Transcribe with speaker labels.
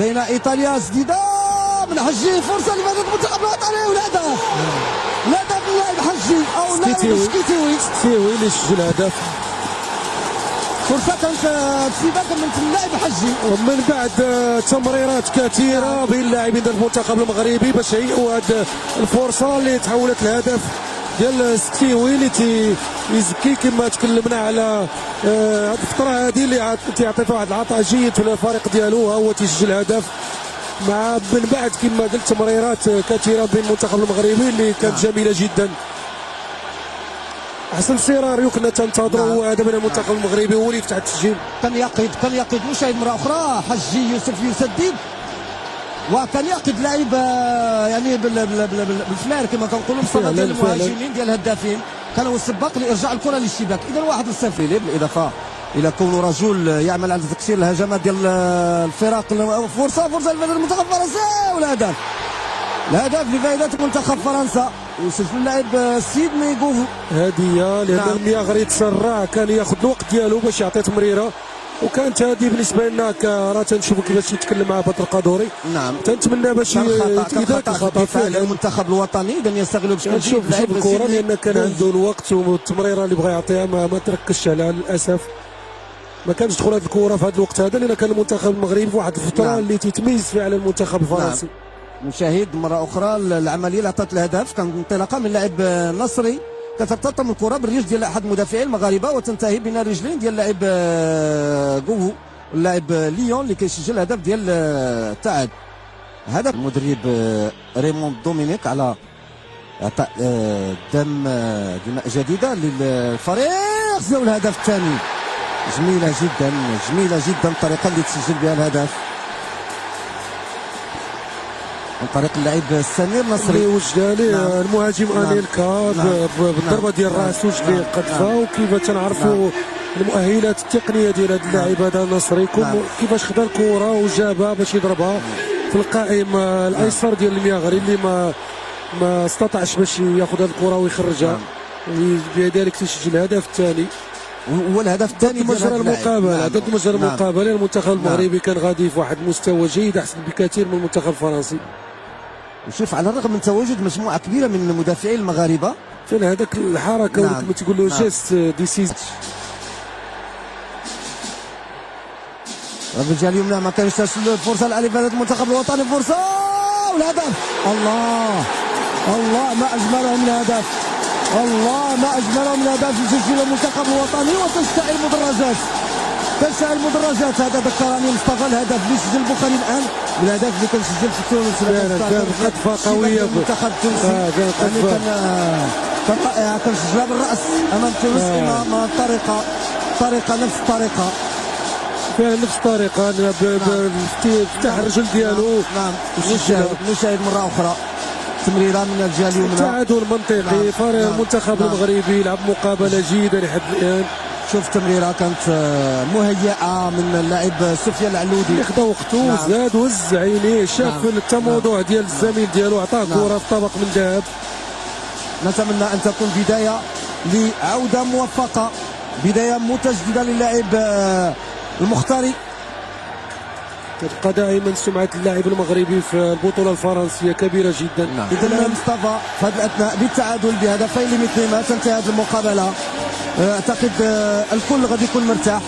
Speaker 1: بين ايطاليا جديده من حجي، فرصه لفائده المنتخب الوطني والهدف. الهدف اللاعب حجي او اللاعب
Speaker 2: سكيتيوي اللي سجل هدف.
Speaker 1: فرصه كانت تسيبها من اللاعب حجي،
Speaker 2: ومن بعد تمريرات كثيره بين اللاعبين ديال المنتخب المغربي باش يحيوا هذه الفرصه اللي تحولت لهدف ديال سكيتيوي اللي يزكي كما تكلمنا على هذه الفتره هذه اللي تيعطي واحد العطاء جيد في الفريق ديالو، هو تيسجل هدف مع من بعد كما قلت تمريرات كثيره بين المنتخب المغربي اللي كانت جميله جدا. احسن سيناريو كنا تنتظروا هو هذا من المنتخب المغربي، هو اللي يفتح التسجيل.
Speaker 1: كان يقيد مشاهد مره اخرى حجي يوسف يسدد، وكان يقيد لاعب يعني بالفلير كما كنقولوا بصفه ديال المهاجمين ديال الهدافين، كان هو السباق لارجاع الكره للشباك. اذا 1-0 بالاضافه الى كونه رجل يعمل على تكسير الهجمات ديال الفرق. فرصه لفائده المنتخب الفرنسي والهدف. الهدف لفائده منتخب فرنسا يوسف اللاعب سيدني غوفو.
Speaker 2: هديه لان المياغري تسرع، كان ياخذ الوقت ديالو باش يعطي تمريره، وكانت هذه بالنسبه لنا راه تنشوفوا كيفاش يتكلم مع بدر القادوري.
Speaker 1: نعم
Speaker 2: تنتمنى باش
Speaker 1: اذا الخطا فعلا المنتخب الوطني اذا يستغلوا باش
Speaker 2: نشوف الكره، لان كان عنده الوقت والتمريره اللي بغى يعطيها ما تركزش عليها للاسف. ما كانش تدخل هذه الكره في هذا الوقت هذا، لان كان المنتخب المغربي في واحد الفتره اللي تيتميز فيها على المنتخب الفرنسي.
Speaker 1: نشاهد مره اخرى العمليه اللي عطات الهدف، كانت انطلاقه من لاعب نصري كترتطم الكره بالرجل ديال احد المدافعين المغاربه وتنتهي بين الرجلين ديال اللاعب غوفو اللاعب ليون اللي كيسجل الهدف ديال التعادل. هدف المدرب ريمون دومينيك على اعطاء دماء جديده للفريق. زاو الهدف الثاني، جميله جدا الطريقه اللي تسجل بها الهدف عن طريق اللاعب سمير نصري
Speaker 2: وجد ليه المهاجم انيلكا بالضربه ديال راسو اللي قذفها. وكيف تنعرفوا المؤهلات التقنيه ديال هذا اللاعب هذا نصري كيفاش خدا الكره وجابها باش يضربها في القائم الايسر ديال المياغري اللي ما استطاعش باش ياخذ هذه الكره ويخرجها، بذلك تسجل الهدف الثاني.
Speaker 1: هو الهدف الثاني
Speaker 2: مجرى المقابله ضد مجرى المقابله المنتخب المغربي كان غادي في واحد المستوى جيد احسن بكثير من المنتخب الفرنسي.
Speaker 1: وشوف على الرغم من تواجد مجموعه كبيره من المدافعين المغاربه
Speaker 2: فين هذاك الحركه كما تقول له جيست ديسيز.
Speaker 1: الرجال اليمنى ما كانش فرصه لفائده المنتخب الوطني، فرصه والهدف. الله ما اجملهم الهدف، يسجل المنتخب الوطني وتشتعل المدرجات. هذا ذكرني مصطفى الهدف اللي سجل البخاري الان بالهدف اللي كان سجل في تونس.
Speaker 2: كان خطفه قويه
Speaker 1: المنتخب التونسي، كان رائعه، كان سجلها بالراس امام تونس. طريقه نفس الطريقه
Speaker 2: فعلا نفس الطريقه افتتاح الرجل ديالو.
Speaker 1: نشاهد مره اخرى تمريره من الجهه اليمنى،
Speaker 2: تعادل منطقي. فريق المنتخب المغربي يلعب مقابله جيده لحد الان.
Speaker 1: شوف تمريره كانت مهيئه من اللاعب سفيان العلودي،
Speaker 2: خدا وقته وزاد وز عينيه، شاف التموضع ديال الزميل ديالو، عطاه كره في طبق من ذهب.
Speaker 1: نتمنى ان تكون بدايه لعوده موفقه، بدايه متجدده للاعب المختاري.
Speaker 2: تبقى دائما سمعه اللاعب المغربي في البطوله الفرنسيه كبيره جدا.
Speaker 1: اذا مصطفى في هذا الاثناء بالتعادل بهدفين لمثلهما تنتهي هذه المقابله. اعتقد الكل غادي يكون مرتاح.